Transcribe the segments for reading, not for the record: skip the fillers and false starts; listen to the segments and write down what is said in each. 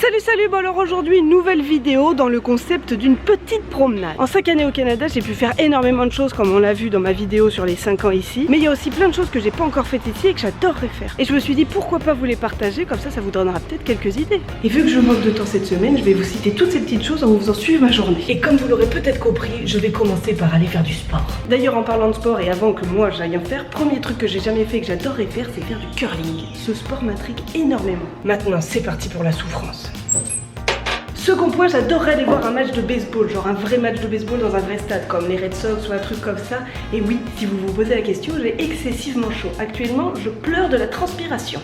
Salut, bon alors aujourd'hui une nouvelle vidéo dans le concept d'une petite promenade. En 5 années au Canada, j'ai pu faire énormément de choses comme on l'a vu dans ma vidéo sur les 5 ans ici. Mais il y a aussi plein de choses que j'ai pas encore faites ici et que j'adorerais faire. Et je me suis dit pourquoi pas vous les partager, comme ça vous donnera peut-être quelques idées. Et vu que je manque de temps cette semaine, je vais vous citer toutes ces petites choses en vous faisant suivre ma journée. Et comme vous l'aurez peut-être compris, je vais commencer par aller faire du sport. D'ailleurs en parlant de sport et avant que moi j'aille en faire, premier truc que j'ai jamais fait et que j'adorerais faire, c'est faire du curling. Ce sport m'intrigue énormément. Maintenant c'est parti pour la souffrance. Second point, j'adorerais aller voir un match de baseball, genre un vrai match de baseball dans un vrai stade, comme les Red Sox ou un truc comme ça. Et oui, si vous vous posez la question, j'ai excessivement chaud. Actuellement, je pleure de la transpiration.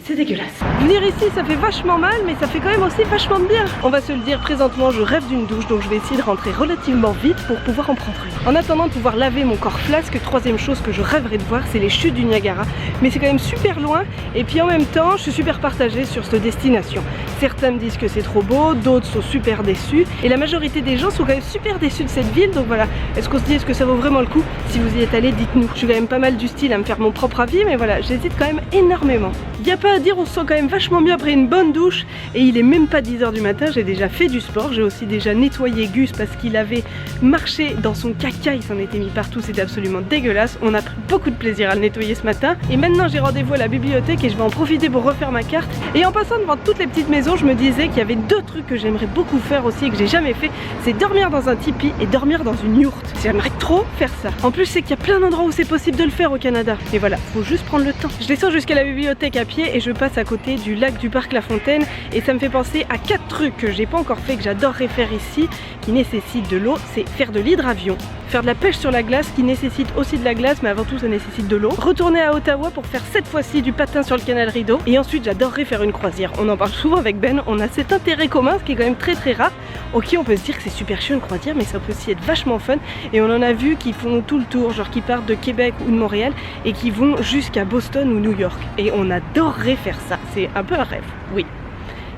C'est dégueulasse. Venir ici, ça fait vachement mal, mais ça fait quand même aussi vachement bien. On va se le dire, présentement, je rêve d'une douche, donc je vais essayer de rentrer relativement vite pour pouvoir en prendre une. En attendant de pouvoir laver mon corps flasque, troisième chose que je rêverais de voir, c'est les chutes du Niagara. Mais c'est quand même super loin, et puis en même temps, je suis super partagée sur cette destination. Certains me disent que c'est trop beau, d'autres sont super déçus, et la majorité des gens sont quand même super déçus de cette ville, donc voilà. Est-ce qu'on se dit, est-ce que ça vaut vraiment le coup? Si vous y êtes allé, dites-nous. Je suis quand même pas mal du style à me faire mon propre avis, mais voilà, j'hésite quand même énormément. Y a pas à dire, on se sent quand même vachement mieux après une bonne douche et il est même pas 10 h du matin, j'ai déjà fait du sport, j'ai aussi déjà nettoyé Gus parce qu'il avait marché dans son caca, il s'en était mis partout, c'était absolument dégueulasse. On a pris beaucoup de plaisir à le nettoyer ce matin et maintenant j'ai rendez-vous à la bibliothèque et je vais en profiter pour refaire ma carte. Et en passant devant toutes les petites maisons, je me disais qu'il y avait deux trucs que j'aimerais beaucoup faire aussi et que j'ai jamais fait, c'est dormir dans un tipi et dormir dans une yourte. J'aimerais trop faire ça. En plus c'est qu'il y a plein d'endroits où c'est possible de le faire au Canada. Et voilà, faut juste prendre le temps. Je descends jusqu'à la bibliothèque à pied et je passe à côté du lac du parc La Fontaine et ça me fait penser à 4 trucs que j'ai pas encore fait, que j'adorerais faire ici, qui nécessitent de l'eau. C'est faire de l'hydravion, faire de la pêche sur la glace qui nécessite aussi de la glace mais avant tout ça nécessite de l'eau, retourner à Ottawa pour faire cette fois-ci du patin sur le canal Rideau et ensuite j'adorerais faire une croisière. On en parle souvent avec Ben, on a cet intérêt commun ce qui est quand même très rare. Ok, on peut se dire que c'est super chiant une croisière mais ça peut aussi être vachement fun et on en a vu qui font tout le tour, genre qui partent de Québec ou de Montréal et qui vont jusqu'à Boston ou New York et on adorerait faire ça. C'est un peu un rêve, oui.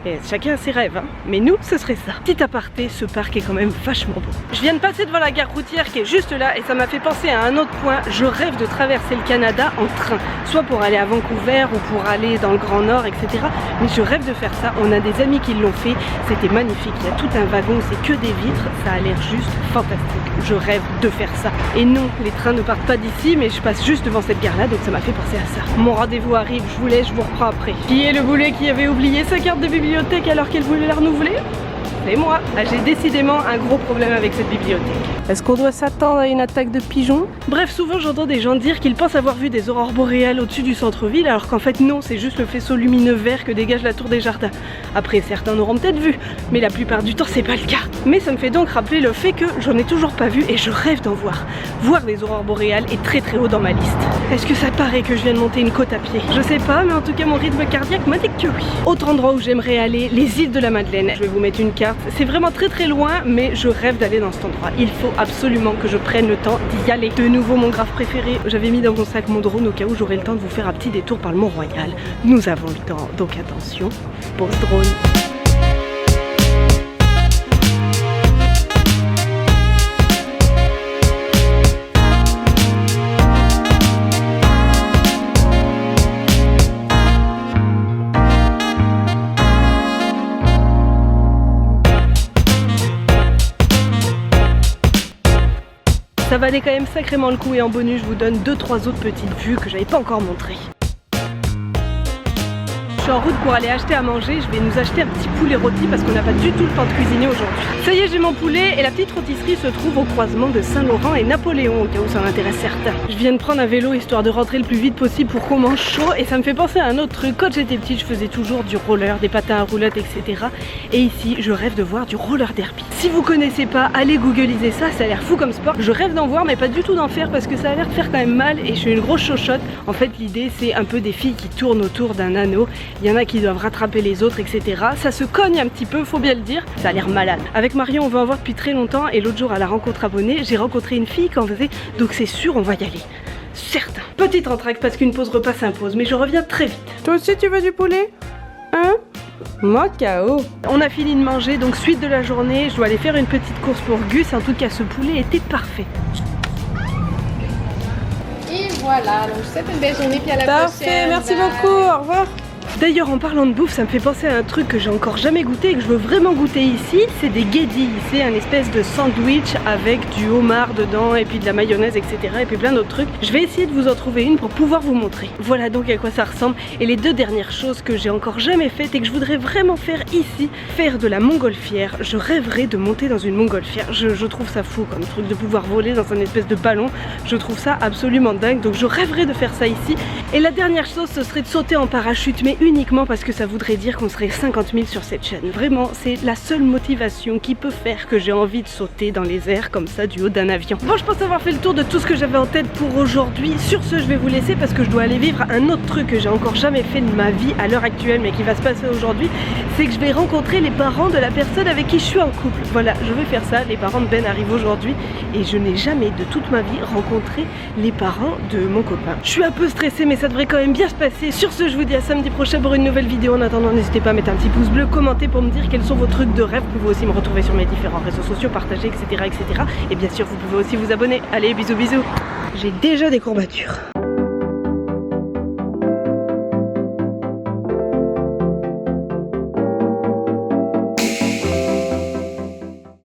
Et chacun a ses rêves, hein. Mais nous, ce serait ça. Petit aparté, ce parc est quand même vachement beau. Je viens de passer devant la gare routière qui est juste là et ça m'a fait penser à un autre point. Je rêve de traverser le Canada en train, soit pour aller à Vancouver ou pour aller dans le Grand Nord, etc. Mais je rêve de faire ça. On a des amis qui l'ont fait. C'était magnifique. Il y a tout un wagon, c'est que des vitres. Ça a l'air juste fantastique. Je rêve de faire ça. Et non, les trains ne partent pas d'ici, mais je passe juste devant cette gare-là, donc ça m'a fait penser à ça. Mon rendez-vous arrive, je vous laisse, je vous reprends après. Qui est le boulet qui avait oublié sa carte de bibliothèque alors qu'elle voulait la renouveler? C'est moi. J'ai décidément un gros problème avec cette bibliothèque. Est-ce qu'on doit s'attendre à une attaque de pigeons? Bref, souvent j'entends des gens dire qu'ils pensent avoir vu des aurores boréales au-dessus du centre-ville alors qu'en fait non, c'est juste le faisceau lumineux vert que dégage la tour des jardins. Après certains l'auront peut-être vu, mais la plupart du temps c'est pas le cas. Mais ça me fait donc rappeler le fait que j'en ai toujours pas vu et je rêve d'en voir. Voir des aurores boréales est très haut dans ma liste. Est-ce que ça paraît que je viens de monter une côte à pied? Je sais pas, mais en tout cas mon rythme cardiaque m'a dit que oui. Autre endroit où j'aimerais aller, les îles de la Madeleine. Je vais vous mettre une carte. C'est vraiment très loin, mais je rêve d'aller dans cet endroit. Il faut absolument que je prenne le temps d'y aller. De nouveau mon graphe préféré. J'avais mis dans mon sac mon drone au cas où j'aurai le temps de vous faire un petit détour par le Mont-Royal. Nous avons le temps, donc attention, pose drone. Ça valait quand même sacrément le coup et en bonus je vous donne 2-3 autres petites vues que j'avais pas encore montrées. Je suis en route pour aller acheter à manger, je vais nous acheter un petit poulet rôti parce qu'on n'a pas du tout le temps de cuisiner aujourd'hui. Ça y est, j'ai mon poulet et la petite rôtisserie se trouve au croisement de Saint-Laurent et Napoléon au cas où ça en intéresse certains. Je viens de prendre un vélo histoire de rentrer le plus vite possible pour qu'on mange chaud et ça me fait penser à un autre truc. Quand j'étais petite, je faisais toujours du roller, des patins à roulotte, etc. Et ici, je rêve de voir du roller derby. Si vous connaissez pas, allez googliser ça, ça a l'air fou comme sport. Je rêve d'en voir mais pas du tout d'en faire parce que ça a l'air de faire quand même mal et je suis une grosse chochotte. En fait, l'idée c'est un peu des filles qui tournent autour d'un anneau. Il y en a qui doivent rattraper les autres, etc. Ça se cogne un petit peu, faut bien le dire. Ça a l'air malade. Avec Marion, on veut en voir depuis très longtemps et l'autre jour à la rencontre abonnée, j'ai rencontré une fille qui en faisait, donc c'est sûr, on va y aller. Certain. Petite entracte parce qu'une pause repas s'impose, mais je reviens très vite. Toi aussi tu veux du poulet? Hein? Moi KO. On a fini de manger, donc suite de la journée, je dois aller faire une petite course pour Gus. En tout cas, ce poulet était parfait. Et voilà, donc je vous souhaite une belle journée puis à la prochaine. Parfait, merci beaucoup, au revoir. D'ailleurs en parlant de bouffe, ça me fait penser à un truc que j'ai encore jamais goûté et que je veux vraiment goûter ici. C'est des guédilles, c'est un espèce de sandwich avec du homard dedans et puis de la mayonnaise, etc. et puis plein d'autres trucs. Je vais essayer de vous en trouver une pour pouvoir vous montrer. Voilà donc à quoi ça ressemble. Et les deux dernières choses que j'ai encore jamais faites et que je voudrais vraiment faire ici, faire de la montgolfière. Je rêverais de monter dans une montgolfière. Je trouve ça fou comme truc de pouvoir voler dans un espèce de ballon. Je trouve ça absolument dingue, donc je rêverais de faire ça ici. Et la dernière chose, ce serait de sauter en parachute, mais uniquement parce que ça voudrait dire qu'on serait 50 000 sur cette chaîne. Vraiment, c'est la seule motivation qui peut faire que j'ai envie de sauter dans les airs comme ça du haut d'un avion. Bon, je pense avoir fait le tour de tout ce que j'avais en tête pour aujourd'hui. Sur ce, je vais vous laisser parce que je dois aller vivre un autre truc que j'ai encore jamais fait de ma vie à l'heure actuelle, mais qui va se passer aujourd'hui. C'est que je vais rencontrer les parents de la personne avec qui je suis en couple. Voilà, je vais faire ça. Les parents de Ben arrivent aujourd'hui et je n'ai jamais de toute ma vie rencontré les parents de mon copain. Je suis un peu stressée, mais ça devrait quand même bien se passer. Sur ce, je vous dis à samedi prochain pour une nouvelle vidéo. En attendant, n'hésitez pas à mettre un petit pouce bleu, commenter pour me dire quels sont vos trucs de rêve. Vous pouvez aussi me retrouver sur mes différents réseaux sociaux, partager, etc., etc. Et bien sûr, vous pouvez aussi vous abonner. Allez, bisous bisous. J'ai déjà des courbatures.